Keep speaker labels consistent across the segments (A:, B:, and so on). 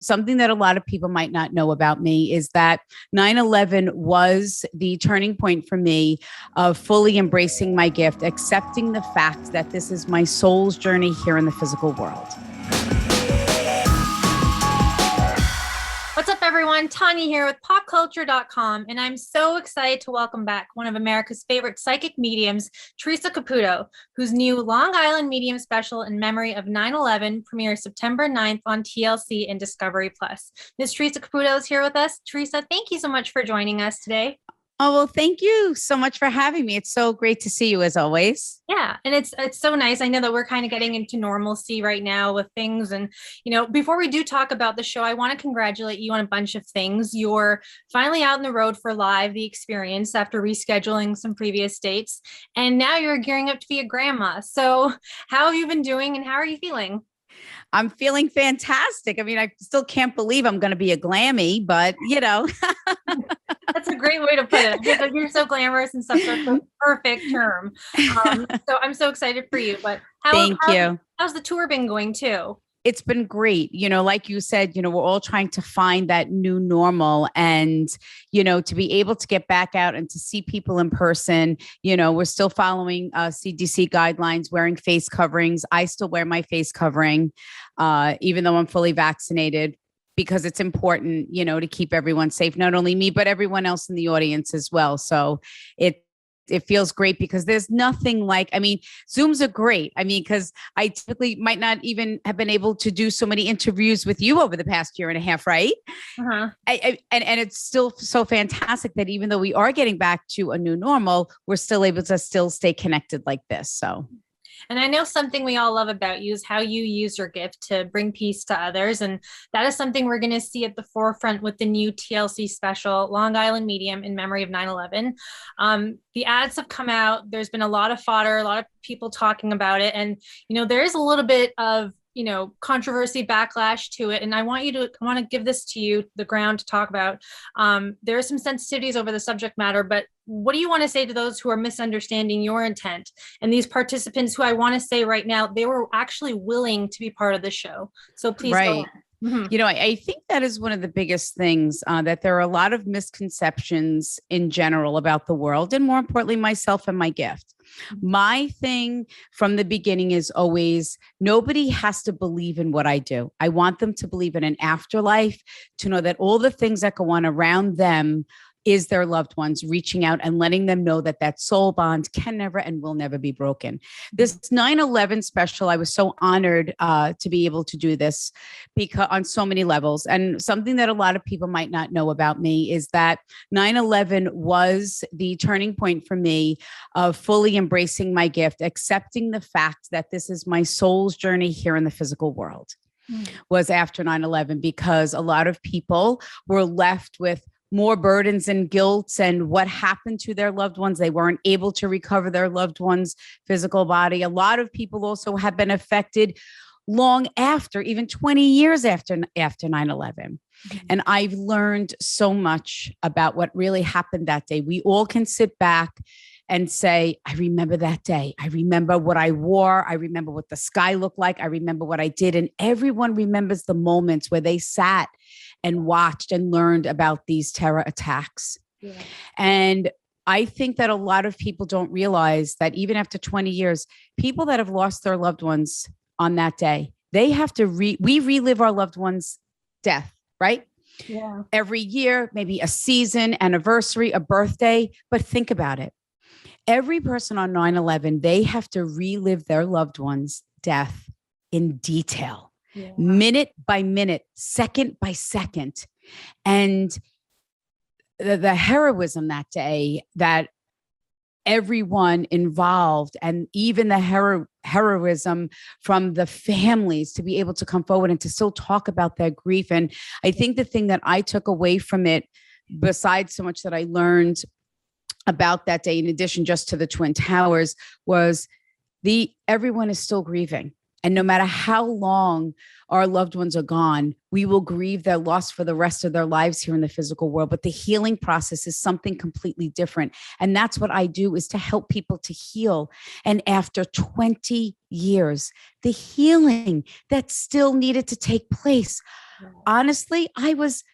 A: something that a lot of people might not know about me is that 9/11 was the turning point for me of fully embracing my gift, accepting the fact that this is my soul's journey here in the physical world.
B: What's up, everyone? Tanya here with PopCulture.com, and I'm so excited to welcome back one of America's favorite psychic mediums, Theresa Caputo, whose new Long Island medium special in memory of 9/11 premieres September 9th on TLC and Discovery Plus. Ms. Theresa Caputo is here with us. Theresa, thank you so much for joining us today.
A: Oh, well, thank you so much for having me. It's so great to see you as always.
B: Yeah, and it's so nice. I know that we're kind of getting into normalcy right now with things. And, before we do talk about the show, I want to congratulate you on a bunch of things. You're finally out on the road for Live, the experience, after rescheduling some previous dates. And now you're gearing up to be a grandma. So how have you been doing and how are you feeling?
A: I'm feeling fantastic. I mean, I still can't believe I'm going to be a glammy, but
B: That's a great way to put it. You're so glamorous and stuff. That's a perfect term. So I'm so excited for you. But
A: Thank you.
B: How's the tour been going too?
A: It's been great. Like you said, we're all trying to find that new normal and, to be able to get back out and to see people in person. We're still following CDC guidelines, wearing face coverings. I still wear my face covering, even though I'm fully vaccinated, because it's important, to keep everyone safe, not only me, but everyone else in the audience as well. So it feels great because there's nothing like, Zooms are great. Because I typically might not even have been able to do so many interviews with you over the past year and a half, right?
B: Uh-huh.
A: And it's still so fantastic that even though we are getting back to a new normal, we're still able to still stay connected like this. So.
B: And I know something we all love about you is how you use your gift to bring peace to others. And that is something we're going to see at the forefront with the new TLC special, Long Island Medium in memory of 9/11. The ads have come out. There's been a lot of fodder, a lot of people talking about it. And, there is a little bit of controversy, backlash to it. And I want to give this to you, the ground to talk about. There are some sensitivities over the subject matter, but what do you want to say to those who are misunderstanding your intent? And these participants who I want to say right now, they were actually willing to be part of the show. So please go on.
A: Mm-hmm. I think that is one of the biggest things, that there are a lot of misconceptions in general about the world, and more importantly, myself and my gift. My thing from the beginning is always, nobody has to believe in what I do. I want them to believe in an afterlife, to know that all the things that go on around them is their loved ones, reaching out and letting them know that that soul bond can never and will never be broken. This 9/11 special, I was so honored to be able to do this because on so many levels. And something that a lot of people might not know about me is that 9/11 was the turning point for me of fully embracing my gift, accepting the fact that this is my soul's journey here in the physical world. Was after 9/11, because a lot of people were left with more burdens and guilt and what happened to their loved ones. They weren't able to recover their loved one's physical body. A lot of people also have been affected long after, even 20 years after 9/11. And I've learned so much about what really happened that day. We all can sit back and say, I remember that day. I remember what I wore. I remember what the sky looked like. I remember what I did. And everyone remembers the moments where they sat and watched and learned about these terror attacks. Yeah. And I think that a lot of people don't realize that even after 20 years, people that have lost their loved ones on that day, they have to we relive our loved ones' death, right?
B: Yeah.
A: Every year, maybe a season, anniversary, a birthday, but think about it. Every person on 9/11, they have to relive their loved one's death in detail, minute by minute, second by second. And the heroism that day, that everyone involved, and even the heroism from the families to be able to come forward and to still talk about their grief. And I think the thing that I took away from it, besides so much that I learned about that day, in addition just to the Twin Towers, was everyone is still grieving. And no matter how long our loved ones are gone, we will grieve their loss for the rest of their lives here in the physical world. But the healing process is something completely different. And that's what I do, is to help people to heal. And after 20 years, the healing that still needed to take place. Honestly, I was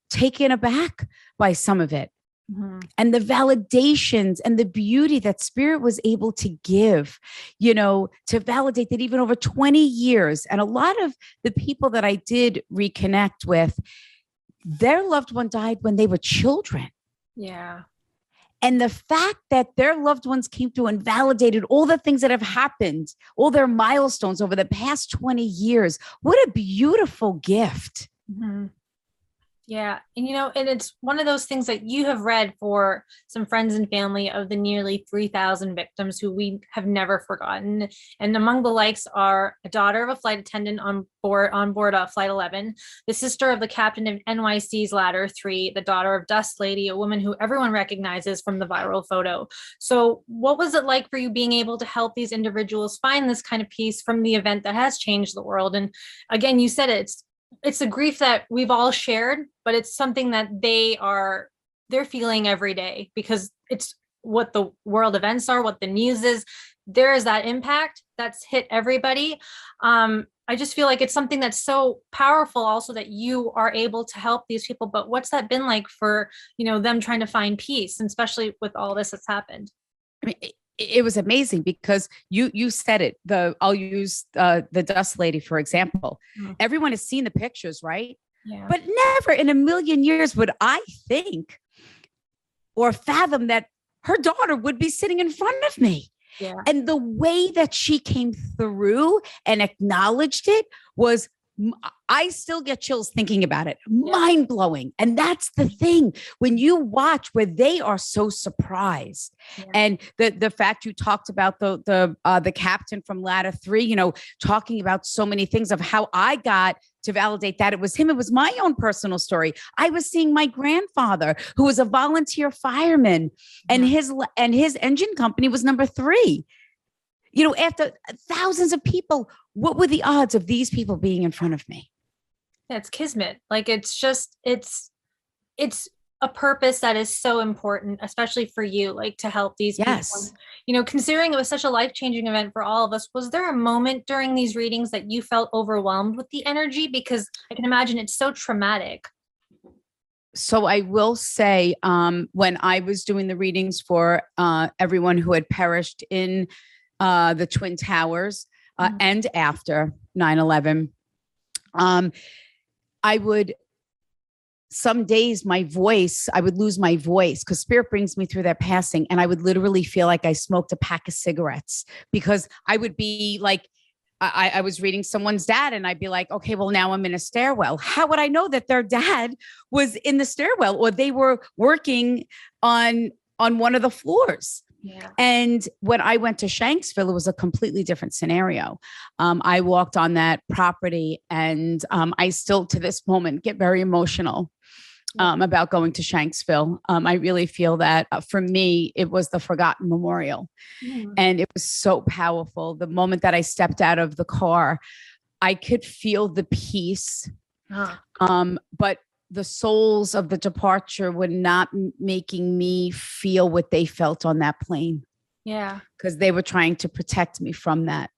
A: taken aback by some of it. Mm-hmm. And the validations and the beauty that spirit was able to give, to validate that even over 20 years. And a lot of the people that I did reconnect with, their loved one died when they were children.
B: Yeah.
A: And the fact that their loved ones came through and validated all the things that have happened, all their milestones over the past 20 years, what a beautiful gift.
B: Mm-hmm. Yeah. And, and it's one of those things that you have read for some friends and family of the nearly 3,000 victims who we have never forgotten. And among the likes are a daughter of a flight attendant on board Flight 11, the sister of the captain of NYC's Ladder 3, the daughter of Dust Lady, a woman who everyone recognizes from the viral photo. So what was it like for you being able to help these individuals find this kind of peace from the event that has changed the world? And again, you said it's a grief that we've all shared, but it's something that they're feeling every day because it's what the world events are, what the news is. There is that impact that's hit everybody. I just feel like it's something that's so powerful also that you are able to help these people. But what's that been like for, them trying to find peace, and especially with all this that's happened?
A: I mean, it was amazing because you said it. I'll use the Dust Lady, for example. Mm-hmm. Everyone has seen the pictures, right? Yeah. But never in a million years would I think or fathom that her daughter would be sitting in front of me. Yeah. And the way that she came through and acknowledged it was, I still get chills thinking about it. Yeah. Mind blowing. And that's the thing when you watch where they are so surprised. Yeah. And the fact you talked about the captain from Ladder 3, talking about so many things of how I got to validate that it was him. It was my own personal story. I was seeing my grandfather, who was a volunteer fireman, and his engine company was number 3. After thousands of people, what were the odds of these people being in front of me?
B: That's kismet. Like, it's a purpose that is so important, especially for you, like to help these
A: yes.
B: people. Considering it was such a life-changing event for all of us, was there a moment during these readings that you felt overwhelmed with the energy? Because I can imagine it's so traumatic.
A: So I will say, when I was doing the readings for everyone who had perished in the Twin Towers and after 9/11, some days I would lose my voice because spirit brings me through that passing. And I would literally feel like I smoked a pack of cigarettes because I would be like, I was reading someone's dad and I'd be like, okay, well, now I'm in a stairwell. How would I know that their dad was in the stairwell or they were working on one of the floors? Yeah. And when I went to Shanksville, it was a completely different scenario. I walked on that property and I still to this moment get very emotional about going to Shanksville. I really feel that for me, it was the forgotten memorial. And it was so powerful. The moment that I stepped out of the car, I could feel the peace. But the souls of the departure were not making me feel what they felt on that plane.
B: Yeah.
A: Because they were trying to protect me from that.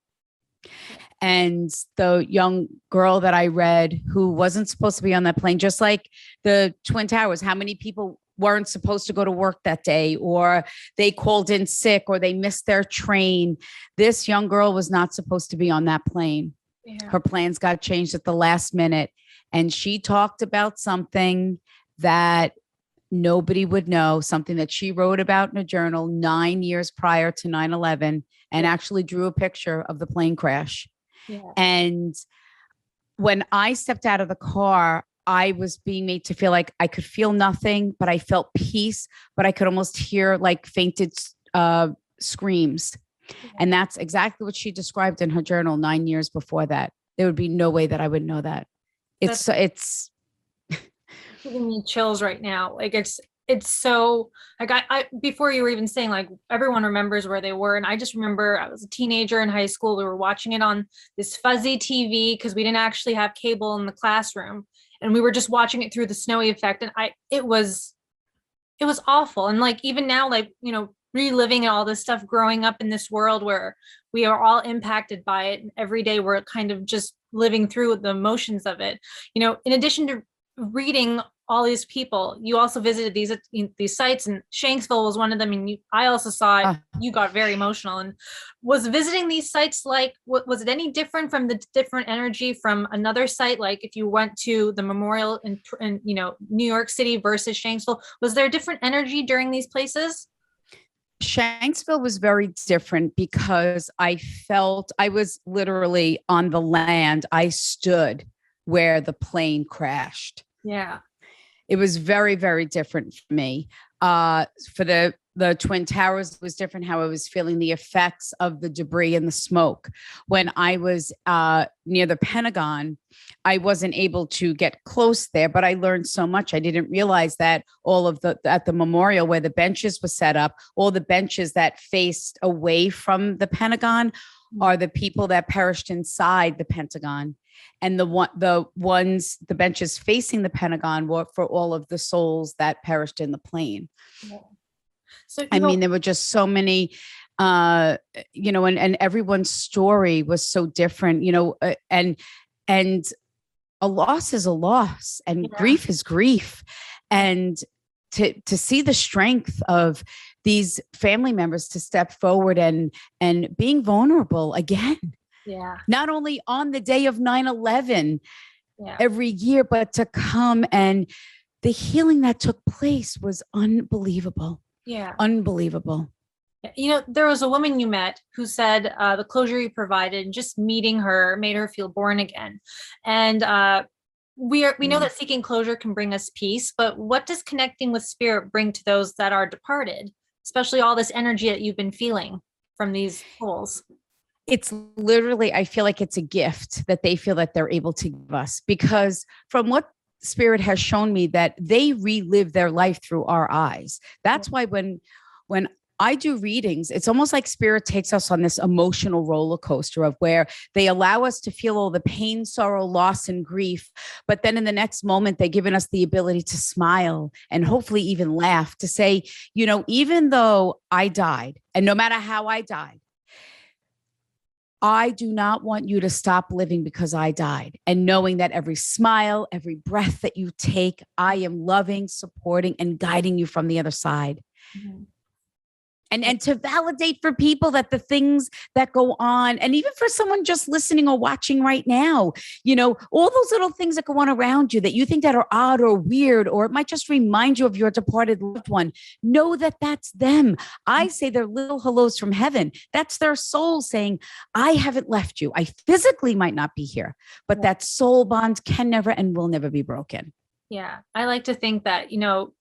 A: And the young girl that I read who wasn't supposed to be on that plane, just like the Twin Towers, how many people weren't supposed to go to work that day, or they called in sick, or they missed their train. This young girl was not supposed to be on that plane. Yeah. Her plans got changed at the last minute. And she talked about something that nobody would know, something that she wrote about in a journal 9 years prior to 9/11, and actually drew a picture of the plane crash. Yeah. And when I stepped out of the car, I was being made to feel like I could feel nothing, but I felt peace, but I could almost hear like fainted screams. Yeah. And that's exactly what she described in her journal 9 years before that. There would be no way that I would know that. It's
B: giving me chills right now. Like it's so like I before you were even saying like everyone remembers where they were, and I just remember I was a teenager in high school. We were watching it on this fuzzy TV because we didn't actually have cable in the classroom, and we were just watching it through the snowy effect, and it was awful. And like even now, like, you know, reliving all this stuff, growing up in this world where we are all impacted by it, and every day we're kind of just living through the emotions of it. You know, in addition to reading all these people, you also visited these sites, and Shanksville was one of them. And I also saw it. You got very emotional. And was visiting these sites like, was it any different from the different energy from another site? Like if you went to the memorial in you know, New York City versus Shanksville, was there a different energy during these places?
A: Shanksville was very different because I felt I was literally on the land. I stood where the plane crashed.
B: Yeah.
A: It was very, very different for me. For the Twin Towers, it was different how I was feeling the effects of the debris and the smoke. When I was near the Pentagon, I wasn't able to get close there, but I learned so much. I didn't realize that all of at the memorial where the benches were set up, all the benches that faced away from the Pentagon are the people that perished inside the Pentagon. And the benches facing the Pentagon were for all of the souls that perished in the plane.
B: Yeah. So,
A: I mean, there were just so many, you know, and everyone's story was so different, you know, and a loss is a loss, and grief is grief. And to see the strength of these family members to step forward and being vulnerable again.
B: Yeah.
A: Not only on the day of 9/11 every year, but to come, and the healing that took place was unbelievable.
B: Yeah.
A: Unbelievable.
B: You know, there was a woman you met who said the closure you provided and just meeting her made her feel born again. And we know that seeking closure can bring us peace, but what does connecting with spirit bring to those that are departed, especially all this energy that you've been feeling from these souls?
A: It's literally, I feel like it's a gift that they feel that they're able to give us, because from what spirit has shown me, that they relive their life through our eyes. That's why when I do readings, it's almost like spirit takes us on this emotional roller coaster of where they allow us to feel all the pain, sorrow, loss, and grief. But then in the next moment, they're giving us the ability to smile and hopefully even laugh, to say, you know, even though I died, and no matter how I died, I do not want you to stop living because I died. And knowing that every smile, every breath that you take, I am loving, supporting, and guiding you from the other side. Mm-hmm. And to validate for people that the things that go on, and even for someone just listening or watching right now, you know, all those little things that go on around you that you think that are odd or weird, or it might just remind you of your departed loved one, know that that's them. I say they're little hellos from heaven. That's their soul saying, I haven't left you. I physically might not be here, but that soul bond can never and will never be broken.
B: Yeah. I like to think that, you know,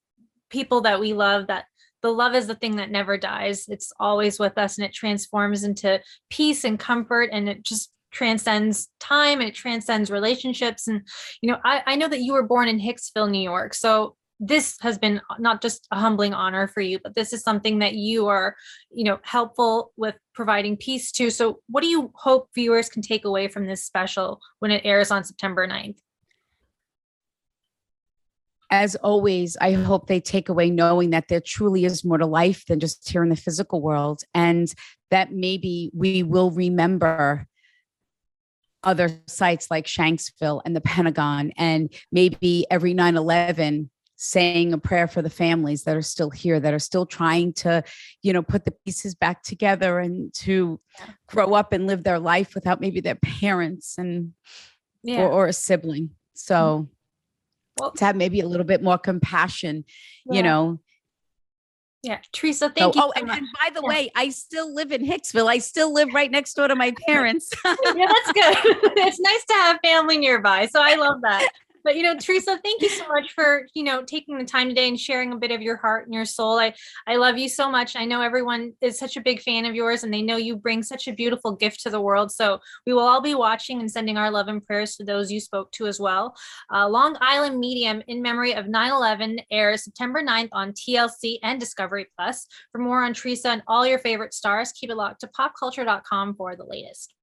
B: people that we love, that the love is the thing that never dies. It's always with us, and it transforms into peace and comfort, and it just transcends time, and it transcends relationships. And, you know, I know that you were born in Hicksville, New York. So this has been not just a humbling honor for you, but this is something that you are, you know, helpful with providing peace to. So what do you hope viewers can take away from this special when it airs on September 9th?
A: As always, I hope they take away knowing that there truly is more to life than just here in the physical world, and that maybe we will remember other sites like Shanksville and the Pentagon, and maybe every 9/11 saying a prayer for the families that are still here, that are still trying to, you know, put the pieces back together and to grow up and live their life without maybe their parents and or a sibling. So to have maybe a little bit more compassion, you know.
B: Yeah. Teresa, thank you.
A: And by the way, I still live in Hicksville. I still live right next door to my parents.
B: Yeah, that's good. It's nice to have family nearby. So I love that. But, Theresa, thank you so much for, taking the time today and sharing a bit of your heart and your soul. I love you so much. I know everyone is such a big fan of yours, and they know you bring such a beautiful gift to the world. So we will all be watching and sending our love and prayers to those you spoke to as well. Long Island Medium in Memory of 9/11 airs September 9th on TLC and Discovery Plus. For more on Theresa and all your favorite stars, keep it locked to popculture.com for the latest.